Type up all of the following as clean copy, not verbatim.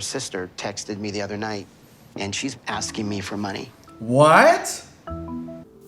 sister texted me the other night, and she's asking me for money. What?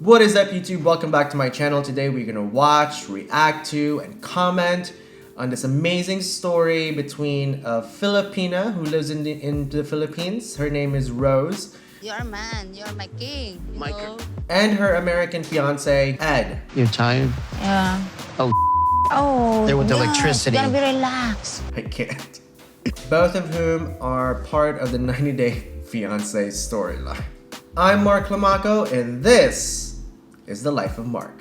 What is up, YouTube? Welcome back to my channel. Today we're gonna watch, react to, and comment on this amazing story between a Filipina who lives in the Philippines. Her name is Rose. You're a man. You're my king. You know? And her American fiance, Ed. You're tired? Yeah. Oh, Oh. there with the yeah, electricity. You gotta be relaxed. I can't. Both of whom are part of the 90-Day Fiance storyline. I'm Mark Lamaco, and this is the Life of Mark.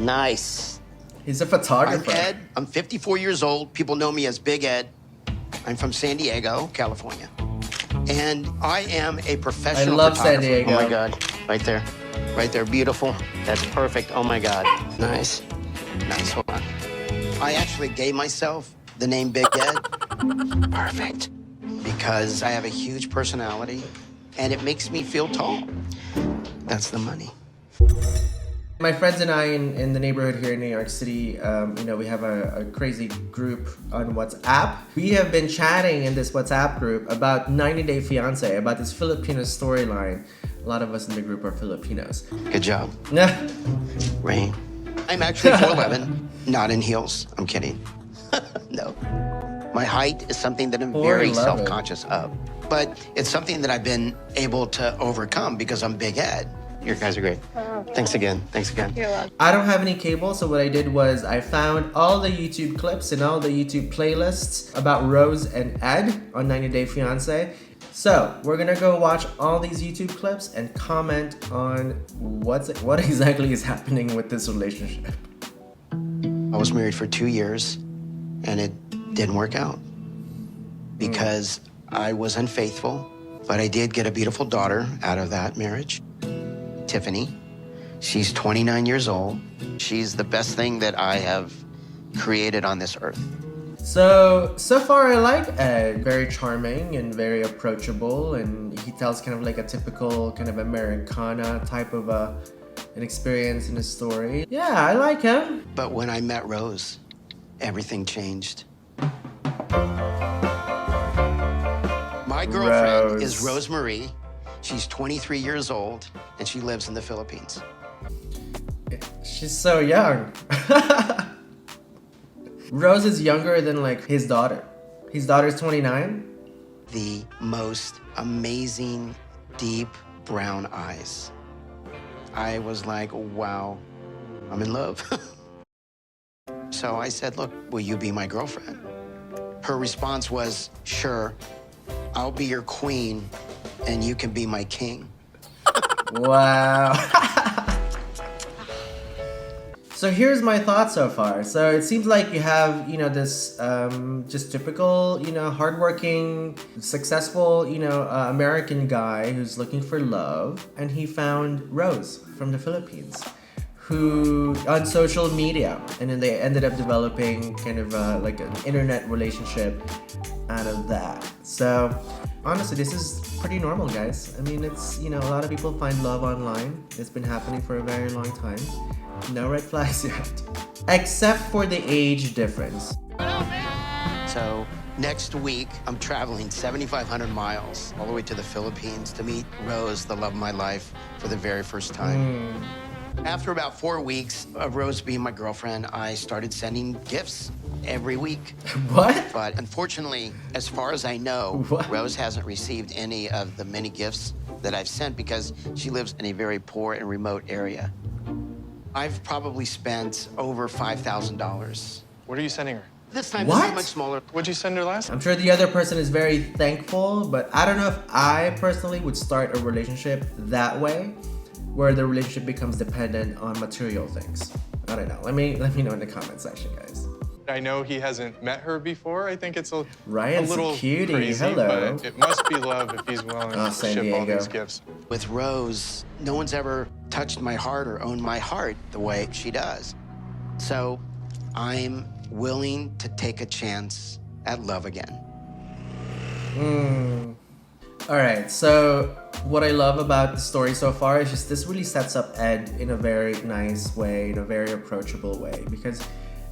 Nice. He's a photographer. I'm Ed. I'm 54 years old. People know me as Big Ed. I'm from San Diego, California. And I am a professional I love San photographer. Diego. Oh my God, right there. Right there, beautiful. That's perfect, oh my God. Nice, nice, hold on. I actually gave myself the name Big Ed. Perfect. Because I have a huge personality and it makes me feel tall. That's the money. My friends and I in the neighborhood here in New York City, we have a crazy group on WhatsApp. We have been chatting in this WhatsApp group about 90-Day Fiance, about this Filipino storyline. A lot of us in the group are Filipinos. Good job. Nah. Rain. I'm actually 4'11", not in heels. I'm kidding. No. My height is something that I'm very 4'11". self-conscious of. But it's something that I've been able to overcome because I'm Big Ed. You guys are great. Thanks again. Thanks again. You're welcome. I don't have any cable, so what I did was I found all the YouTube clips and all the YouTube playlists about Rose and Ed on 90-Day Fiance. So we're gonna go watch all these YouTube clips and comment on what exactly is happening with this relationship. I was married for 2 years, and it didn't work out because I was unfaithful, but I did get a beautiful daughter out of that marriage, Tiffany. She's 29 years old. She's the best thing that I have created on this earth. So far I like Ed. Very charming and very approachable, and he tells kind of like a typical kind of Americana type of an experience in his story. Yeah, I like him. But when I met Rose, everything changed. My girlfriend is Rosemarie. She's 23 years old, and she lives in the Philippines. She's so young. Rose is younger than like his daughter. His daughter's 29. The most amazing, deep brown eyes. I was like, wow, I'm in love. So I said, look, will you be my girlfriend? Her response was, sure, I'll be your queen and you can be my king. Wow. So here's my thoughts so far. So it seems like you have, this just typical, hardworking, successful, American guy who's looking for love. And he found Rose from the Philippines, who on social media, and then they ended up developing kind of like an internet relationship out of that. So honestly, this is pretty normal, guys. I mean, it's, a lot of people find love online. It's been happening for a very long time. No red flags yet. Except for the age difference. So next week, I'm traveling 7,500 miles all the way to the Philippines to meet Rose, the love of my life, for the very first time. After about 4 weeks of Rose being my girlfriend, I started sending gifts every week. What? But unfortunately, as far as I know, What? Rose hasn't received any of the many gifts that I've sent because she lives in a very poor and remote area. I've probably spent over $5,000. What are you sending her? This time, What? this is much smaller. What'd you send her last time? I'm sure the other person is very thankful, but I don't know if I personally would start a relationship that way, where the relationship becomes dependent on material things. I don't know. Let me know in the comment section, guys. I know he hasn't met her before. I think it's a Ryan's a little cutie. crazy, Hello. but it must be love if he's willing Oh, to San ship all Diego. these gifts. With Rose, no one's ever touched my heart or owned my heart the way she does. So I'm willing to take a chance at love again. All right, so what I love about the story so far is just this really sets up Ed in a very nice way, in a very approachable way, because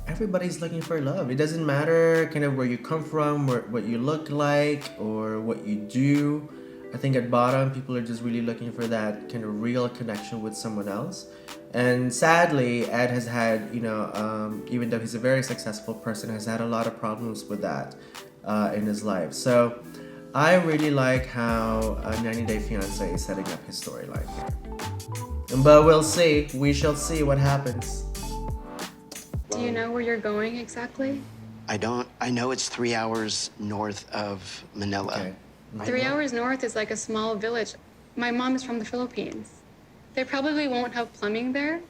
everybody's looking for love. It doesn't matter kind of where you come from, what you look like, or what you do. I think at bottom, people are just really looking for that kind of real connection with someone else. And sadly, Ed has had, even though he's a very successful person, has had a lot of problems with that in his life. So I really like how 90 Day Fiance is setting up his storyline here. But we'll see. We shall see what happens. Do you know where you're going exactly? I don't. I know it's 3 hours north of Manila. Okay. 3 hours north is like a small village. My mom is from the Philippines. They probably won't have plumbing there.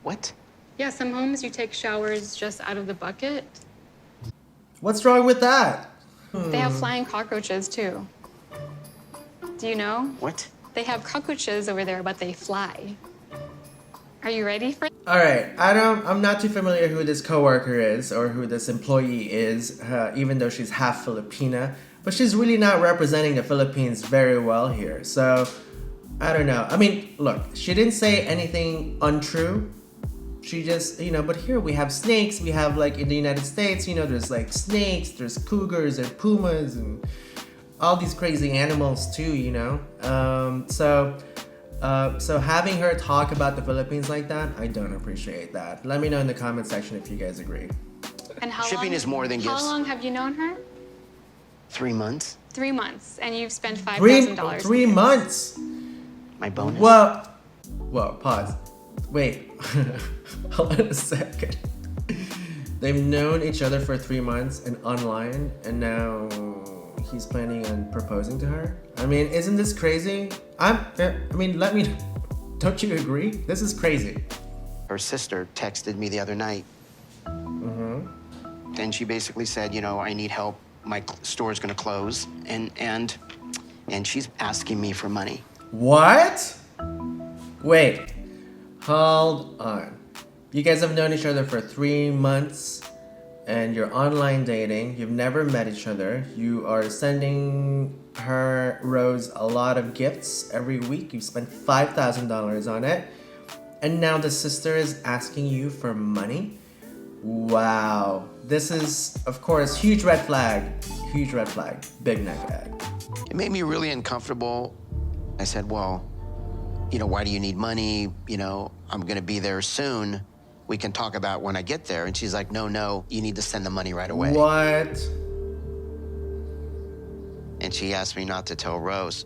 What? Yeah, some homes you take showers just out of the bucket. What's wrong with that? They have flying cockroaches too. Do you know? What? They have cockroaches over there, but they fly. Are you ready for All right, I'm not too familiar who this coworker is or who this employee is, even though she's half Filipina. But she's really not representing the Philippines very well here. So, I don't know. I mean, look, she didn't say anything untrue. She just, but here we have snakes. We have, like, in the United States, there's, like, snakes, there's cougars and pumas and all these crazy animals, too, So having her talk about the Philippines like that, I don't appreciate that. Let me know in the comment section if you guys agree. and how Shipping long, is more than gifts. How long have you known her? 3 months. 3 months, and you've spent $5,000. Three months? My bonus. Whoa, pause. Wait, hold on a second. They've known each other for 3 months and online, and now he's planning on proposing to her? I mean, isn't this crazy? Don't you agree? This is crazy. Her sister texted me the other night. And she basically said, I need help. My store's gonna close, and she's asking me for money. What? Wait, hold on. You guys have known each other for 3 months and you're online dating. You've never met each other. You are sending her, Rose, a lot of gifts every week. You've spent $5,000 on it. And now the sister is asking you for money? Wow. This is, of course, huge red flag. Huge red flag. Big neck bag. It made me really uncomfortable. I said, well, why do you need money? I'm gonna be there soon. We can talk about when I get there. And she's like, no, you need to send the money right away. What? And she asked me not to tell Rose.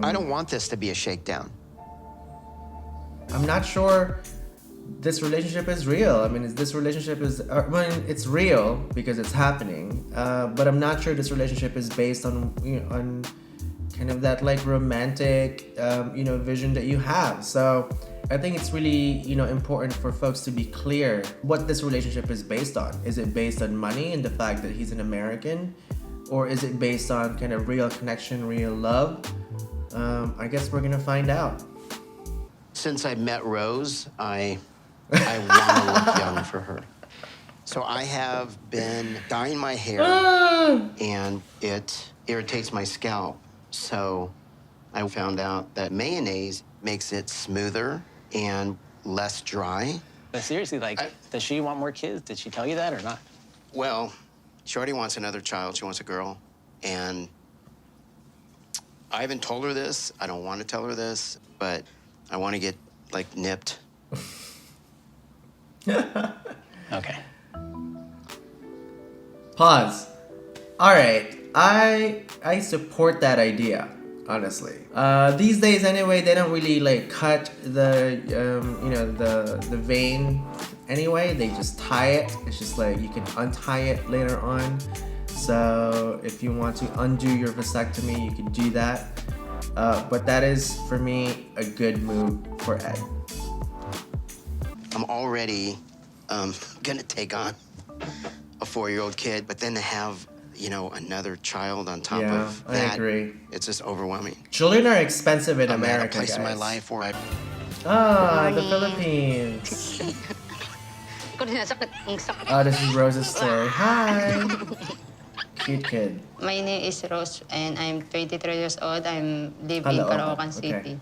I don't want this to be a shakedown. I'm not sure this relationship is real. I mean, it's real because it's happening. But I'm not sure this relationship is based on on kind of that like romantic vision that you have. So I think it's really important for folks to be clear what this relationship is based on. Is it based on money and the fact that he's an American, or is it based on kind of real connection, real love? I guess we're gonna find out. Since I met Rose, I want to look young for her. So I have been dyeing my hair, and it irritates my scalp. So I found out that mayonnaise makes it smoother and less dry. But seriously, does she want more kids? Did she tell you that or not? Well, she already wants another child. She wants a girl. And I haven't told her this. I don't want to tell her this, but I want to get, nipped. Okay. Pause. All right. I support that idea, honestly. These days, anyway, they don't really cut the the vein. Anyway, they just tie it. It's just you can untie it later on. So if you want to undo your vasectomy, you can do that. But that is, for me, a good move for Ed. I'm already gonna take on a 4-year-old kid, but then to have, another child on top of that. I agree. It's just overwhelming. Children are expensive in I'm America, at a place guys. in my life where The Philippines. ko rin nasakit. Ang sakit. Oh, this is Rose's story. Hi! Cute kid. My name is Rose and I'm 23 years old. I'm live in Caloocan, Caloocan okay. City,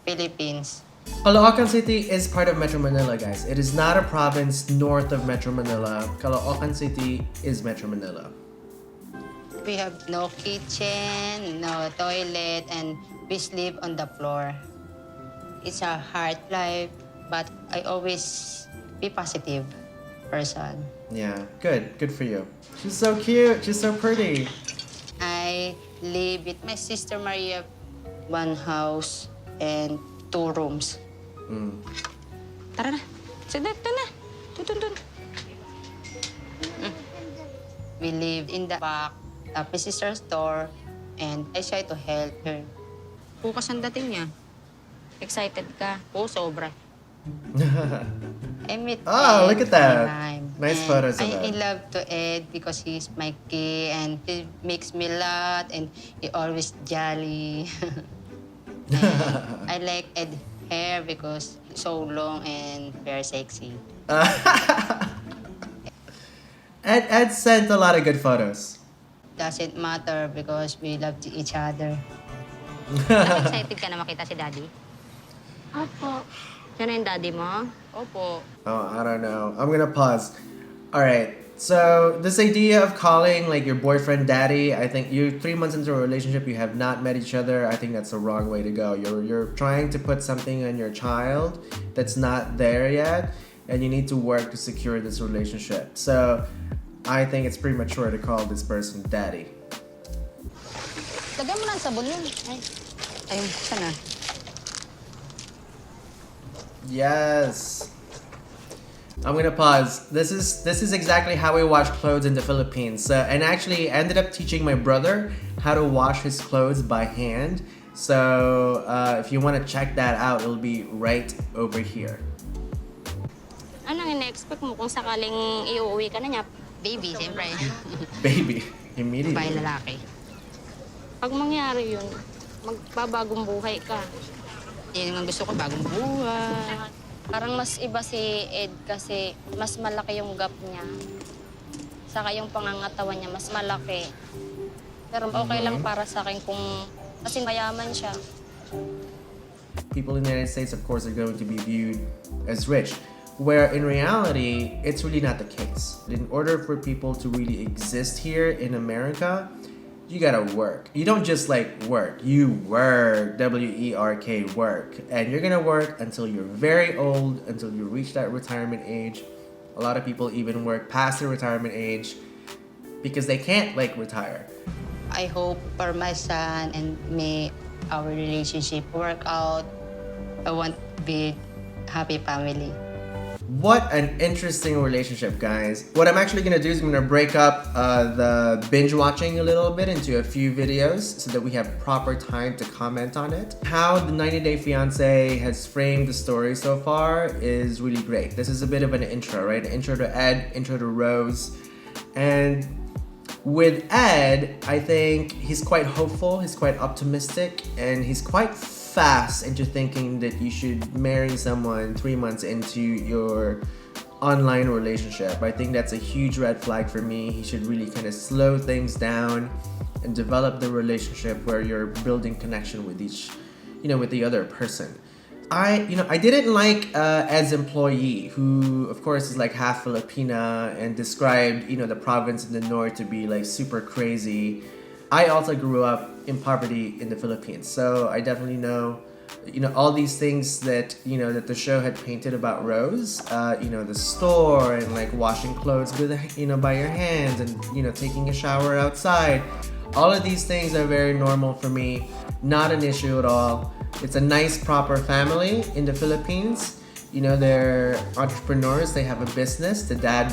Philippines. Caloocan City is part of Metro Manila, guys. It is not a province north of Metro Manila. Caloocan City is Metro Manila. We have no kitchen, no toilet, and we sleep on the floor. It's a hard life, but I always be positive person. Yeah, good. Good for you. She's so cute. She's so pretty. I live with my sister Maria, one house and 2 rooms. Tara na. Sige, ito na. Tutun. We live in the back of my sister's store, and I try to help her. Bukas ang dating niya. Excited ka? Oo, sobra. I meet Oh, Ed look at that. time, Nice and photos of I Ed. love to Ed because he's my kid and he makes me laugh and he always jolly. And I like Ed hair because it's so long and very sexy. Ed sent a lot of good photos. Doesn't matter because we love each other. Excited ka na makita si Daddy? Opo. Siya na yung Daddy mo? Opo. Oh, I don't know. I'm gonna pause. All right. So this idea of calling like your boyfriend daddy, I think you're 3 months into a relationship, you have not met each other. I think that's the wrong way to go. You're trying to put something on your child that's not there yet, and you need to work to secure this relationship. So I think it's premature to call this person daddy. Lagyan mo na ang sabon yun. Ayun, sana. Yes. I'm gonna pause. This is exactly how we wash clothes in the Philippines. And actually ended up teaching my brother how to wash his clothes by hand. So if you want to check that out, it'll be right over here. Anong ina-expect mo kung sakaling iuwi ka na niya? Baby, siyempre. Baby, Babae immediately. lalaki. Pag mangyari yun, magbabagong buhay ka. Yun ang gusto ko, bagong buhay. Parang mas iba si Ed kasi mas malaki yung gap niya. Saka yung pangangatawan niya, mas malaki. Pero okay lang para sa akin kung kasi mayaman siya. People in the United States, of course, are going to be viewed as rich, where in reality, it's really not the case. In order for people to really exist here in America, you gotta work. You don't just like work, you work, W-E-R-K, work. And you're gonna work until you're very old, until you reach that retirement age. A lot of people even work past the retirement age because they can't like retire. I hope for my son and me, our relationship work out. I want to be happy family. What an interesting relationship, guys. What I'm actually gonna do is I'm gonna break up the binge watching a little bit into a few videos so that we have proper time to comment on it. How the 90 Day Fiance has framed the story so far is really great. This is a bit of an intro, right? An intro to Ed, intro to Rose. And with Ed, I think he's quite hopeful, he's quite optimistic, and he's quite fast into thinking that you should marry someone 3 months into your online relationship. I think that's a huge red flag for me. He should really kind of slow things down and develop the relationship where you're building connection with with the other person. I didn't like Ed's employee, who of course is like half Filipina and described, the province in the north to be like super crazy. I also grew up in poverty in the Philippines, so I definitely know, all these things that, that the show had painted about Rose, the store and like washing clothes with, by your hands and, taking a shower outside. All of these things are very normal for me, not an issue at all. It's a nice, proper family in the Philippines. They're entrepreneurs. They have a business. The dad,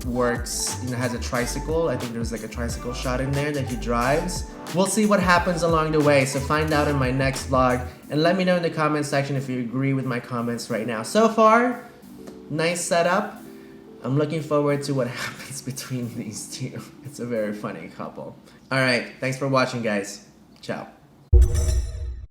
works, has a tricycle. I think there's like a tricycle shot in there that he drives. We'll see what happens along the way. So find out in my next vlog and let me know in the comment section if you agree with my comments right now. So far, nice setup. I'm looking forward to what happens between these two. It's a very funny couple. All right. Thanks for watching, guys. Ciao.